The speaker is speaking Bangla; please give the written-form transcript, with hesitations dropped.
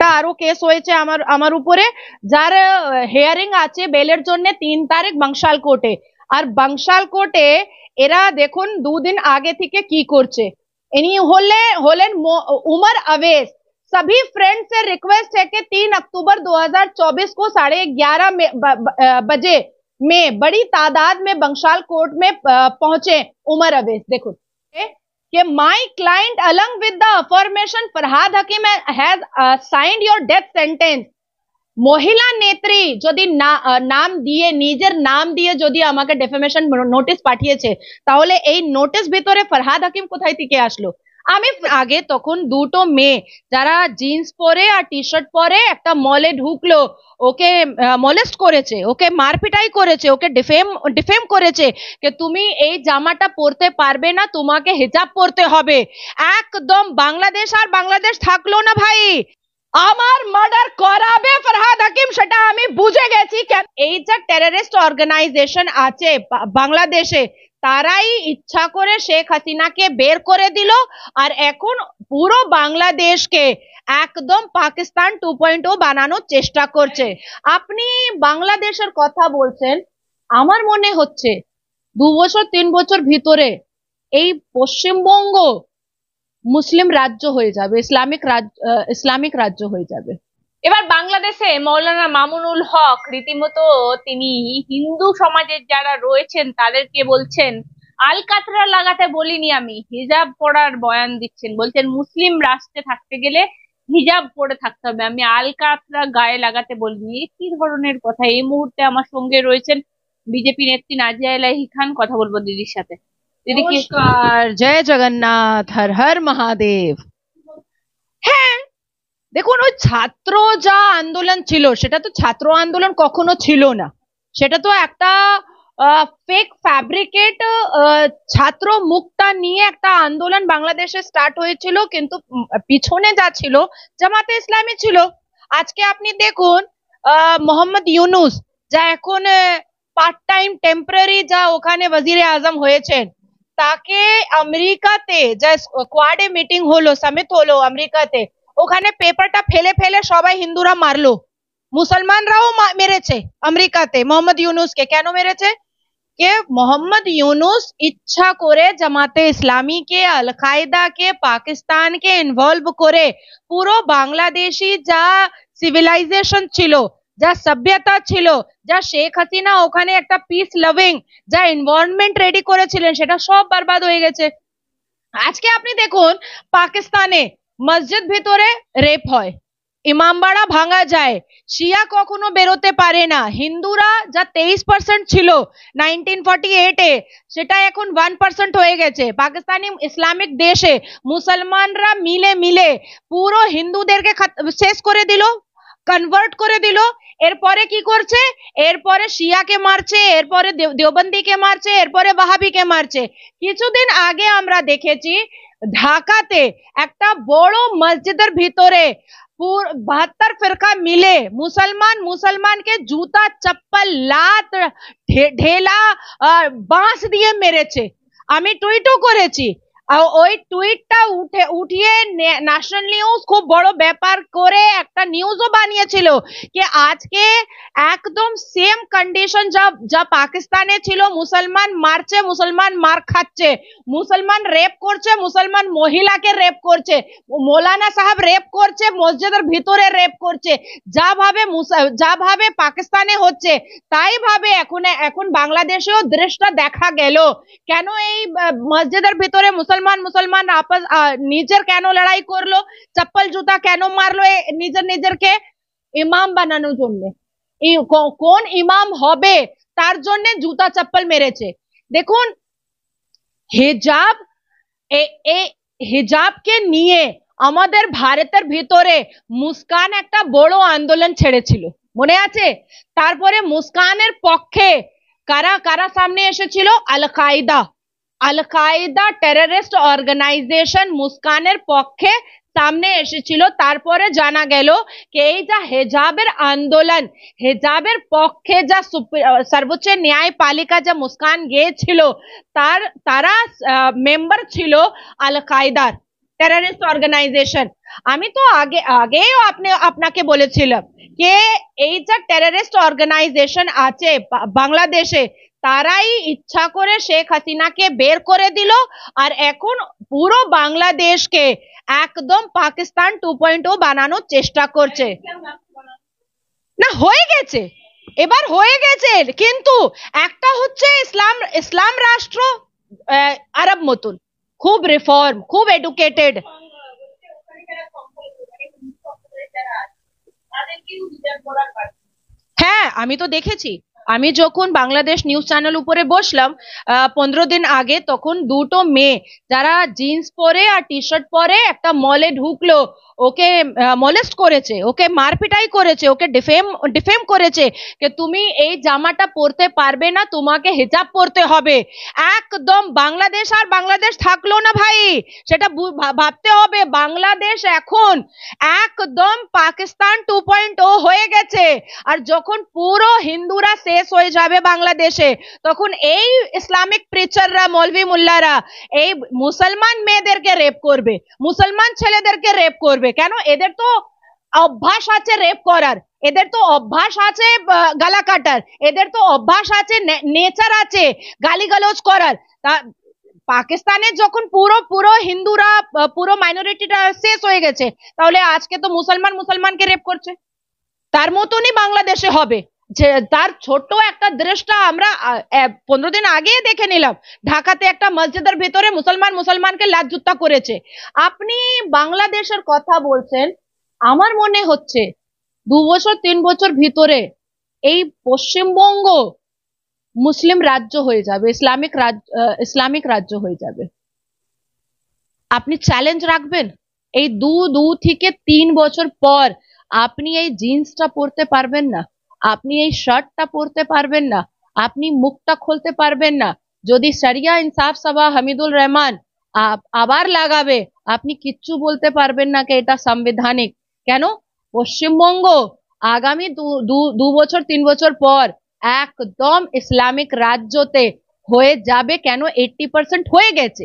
একটা আরো কেস হয়েছে আমার আমার উপরে, যার হিয়ারিং আছে বেলের জন্য 3 তারিখ বাংশাল কোর্টে। আর বাংশাল কোর্টে এরা দেখুন 2 দিন আগে থেকে কি করছে। ইনি হলেন उमर अवैस। सभी फ्रेंड से रिक्वेस्ट है कि 3 अक्टूबर 2024 को 11:30 बजे में बड़ी तादाद में बंशाल कोर्ट में पहुंचे उमर अवैस। देखो कि my client along with the affirmation Farhad Hakim has signed your death sentence. মহিলা নেত্রী যদি নাম দিয়ে, নিজের নাম দিয়ে যদি আমাকে ডেফেমেশন নোটিশ পাঠিয়েছে, তাহলে এই নোটিশ ভিতরে ফরহাদ হাকিম কোথায় থেকে আসলো? আমি আগে তখন দুটো মেয়ে যারা জিন্স পরে আর টি শার্ট পরে একটা মলে ঢুকলো, ওকে মলেস্ট করেছে, ওকে মারপিটাই করেছে, ওকে ডিফেম করেছে যে তুমি এই জামাটা পরতে পারবে না, তোমাকে হিজাব পরতে হবে। একদম বাংলাদেশ আর বাংলাদেশ থাকলো না ভাই, আমার মার্ডার করাবে ফরহাদ হাকিম, সেটা আমি বুঝে গেছি। এই যে টেররিস্ট অর্গানাইজেশন আছে বাংলাদেশে, তারাই ইচ্ছা করে শেখ হাসিনাকে বের করে দিল, আর এখন পুরো বাংলাদেশকে একদম পাকিস্তান 2.0 বানানোর চেষ্টা করছে। আপনি বাংলাদেশের কথা বলছেন, আমার মনে হচ্ছে 2 বছর 3 বছর ভিতরে এই পশ্চিমবঙ্গ মুসলিম রাজ্য হয়ে যাবে, ইসলামিক রাজ্য হয়ে যাবে। এবার বাংলাদেশে মৌলানা মামুনুল হক রীতিমতো তিনি হিন্দু সমাজের যারা রয়েছেন তাদেরকে বলছেন, আলকাতরা লাগাতে বলিনি আমি, হিজাব পরার বয়ান দিচ্ছেন, বলছেন মুসলিম রাষ্ট্রে থাকতে গেলে হিজাব পরে থাকতে হবে, আমি আলকাতরা গায়ে লাগাতে বলিনি। কি ধরনের কথা? এই মুহূর্তে আমার সঙ্গে রয়েছেন বিজেপি নেত্রী নাজিয়া এলাহি খান, কথা বলবো দিদির সাথে। দিদি কি? নমস্কার, জয় জগন্নাথ, হর হর মহাদেব। হ্যাঁ দেখুন, ওই ছাত্র যা আন্দোলন ছিল সেটা তো ছাত্র আন্দোলন কখনো ছিল না, সেটা তো একটা ফেক ফ্যাব্রিকেট ছাত্র মুক্তা নিয়ে একটা আন্দোলন বাংলাদেশে স্টার্ট হয়েছিল, কিন্তু পিছনে যা ছিল জামাতে ইসলামী ছিল। আজকে আপনি দেখুন মোহাম্মদ ইউনুস যা এখন পার্ট টাইম টেম্পোরারি যা ওখানে ওয়াজিরে আজম হয়েছেন, তাকে আমেরিকাতে যা কোয়াডে মিটিং হলো, সামিট হলো আমেরিকাতে, ওখানে পেপারটা ফেলে ফেলে সবাই হিন্দুরা মারলো, মুসলমানরাও মেরেছে আমেরিকাতে মোহাম্মদ ইউনুসকে। কেন মেরেছে? কে মোহাম্মদ ইউনুস ইচ্ছা করে জামাতে ইসলামীকে, আল কায়দাকে, পাকিস্তানকে ইনভলভ করে পুরো বাংলাদেশি যা সিভিলাইজেশন ছিল, যা সভ্যতা ছিল, যা শেখ হাসিনা ওখানে একটা পিস লাভিং যা এনভায়রনমেন্ট রেডি করেছিলেন, সেটা সব বরবাদ হয়ে গেছে। আজকে আপনি দেখুন পাকিস্তানে মসজিদ ভিতরে রেপ হয়, ইমামবাড়া ভাঙা যায়, শিয়া কখনো বেরোতে পারে না, হিন্দুরা যা 23% ছিল 1948-এ, সেটা এখন 1% হয়ে গেছে। পাকিস্তানি ইসলামিক দেশে মুসলমানরা মিলে মিলে পুরো হিন্দুদেরকে শেষ করে দিল, কনভার্ট করে দিল। এরপরে কি করছে? এরপরে শিয়াকে মারছে, এরপরে দেওবন্দিকে মারছে, এরপরে ওয়াহাবিকে মারছে। কিছুদিন আগে আমরা দেখেছি ঢাকাতে একটা বড় মসজিদের ভিতরে 72 ফিরকা মিলে মুসলমানকে জুতা, চপ্পল, লাত, ঢেলা আর বাঁশ দিয়ে মেরেছে। আমি টুইটও করেছি, ওই টুইটটা উঠিয়ে ন্যাশনাল নিউজ খুব বড় ব্যাপার করে একটা নিউজও বানিয়েছিল যে আজকে একদম সেম কন্ডিশন যা পাকিস্তানে ছিল, মুসলমান মারছে, মুসলমান মার খাচ্ছে, মুসলমান রেপ করছে, মুসলমান মহিলাকে রেপ করছে, মৌলানা সাহেব রেপ করছে, মসজিদের ভিতরে রেপ করছে। যা ভাবে পাকিস্তানে হচ্ছে তাই ভাবে এখন বাংলাদেশেও দৃশ্যটা দেখা গেল। কেন এই মসজিদের ভিতরে মুসলমান আপস নিজের কেন লড়াই করলো, চপ্পল জুতা কেন মারলো নিজেরকে? ইমাম বানানোর জন্য। কোন ইমাম হবে তার জন্য জুতা চপ্পল মেরেছে। দেখুন হিজাবকে নিয়ে আমাদের ভারতের ভিতরে মুস্কান একটা বড় আন্দোলন ছেড়েছিল, মনে আছে? তারপরে মুস্কানের পক্ষে কারা কারা সামনে এসেছিল? আল কায়দা টেররিস্ট অর্গানাইজেশন মুস্কানের পক্ষে সামনে এসেছিল। তারপরে জানা গেল যে এই যা হেজাবের আন্দোলন, হেজাবের পক্ষে যা সর্বোচ্চ ন্যায়পালিকা যা মুস্কান গিয়েছিল, তারা মেম্বার ছিল আল কায়দার টেররিস্ট অর্গানাইজেশন। আমি তো আগেও আপনাকে বলেছিলাম যে এই যে টেররিস্ট অর্গানাইজেশন আছে বাংলাদেশে, তারাই ইচ্ছা করে শেখ হাসিনাকে বের করে দিল, আর এখন পুরো বাংলাদেশকে একদম পাকিস্তান 2.0 বানানোর চেষ্টা করছে। না, হয়ে গেছে, এবার হয়ে গেছে, কিন্তু একটা হচ্ছে ইসলাম রাষ্ট্র, আরব মতন, খুব রিফর্ম, খুব এডুকেটেড। হ্যাঁ, আমি তো দেখেছি। আমি যখন বাংলাদেশ নিউজ চ্যানেল উপরে বসলাম 15 দিন আগে, তখন দুটো মেয়ে যারা জিন্স পরে আর টি শার্ট পরে একটা মলে ঢুকলো, ওকে মলেস্ট করেছে, ওকে মারপিটাই করেছে, ওকে ডিফেম করেছে যে তুমি এই জামাটা পরতে পারবে না, তোমাকে হিজাব পরতে হবে। একদম বাংলাদেশ আর বাংলাদেশ থাকলো না ভাই, সেটা ভাবতে হবে। বাংলাদেশ এখন একদম পাকিস্তান 2.0 হয়ে গেছে। আর যখন পুরো হিন্দুরা শেষ হয়ে যাবে বাংলাদেশে, তখন এই ইসলামিক প্রিচাররা, মৌলভী মুল্লারা এই মুসলমান মেয়েদেরকে রেপ করবে, মুসলমান ছেলেদেরকে রেপ করবে। কেন? এদের তো অভ্যাস আছে রেপ করার, এদের তো অভ্যাস আছে গলা কাটার, এদের তো অভ্যাস আছে, নেচার আছে গালিগালাজ করার। পাকিস্তানে যখন পুরো পুরো হিন্দুরা, পুরো মাইনরিটিটা শেষ হয়ে গেছে, তাহলে আজকে তো মুসলমানকে রেপ করছে। তার মতনই বাংলাদেশে হবে, যে তার ছোট্ট একটা দৃষ্টা আমরা 15 দিন আগে দেখে নিলাম। ঢাকাতে একটা মসজিদের ভিতরে মুসলমানকে লাথজুত্তা করেছে। আপনি বাংলাদেশের কথা বলছেন, আমার মনে হচ্ছে 2 বছর 3 বছর ভিতরে এই পশ্চিমবঙ্গ মুসলিম রাজ্য হয়ে যাবে, ইসলামিক রাজ্য হয়ে যাবে। আপনি চ্যালেঞ্জ রাখবেন এই 2 থেকে 3 বছর পর আপনি এই জিন্সটা পরতে পারবেন না, আপনি এই শার্টটা পরতে পারবেন না, আপনি মুখটা খুলতে পারবেন না। যদি শরিয়া ইনসাফ সভা হামিদুর রহমান আবার লাগাবে, আপনি কিচ্ছু বলতে পারবেন না যে এটা সাংবিধানিক। কেন? পশ্চিমবঙ্গ আগামী 2 বছর 3 বছর পর একদম ইসলামিক রাজ্যতে হয়ে যাবে। কেন? 80% হয়ে গেছে।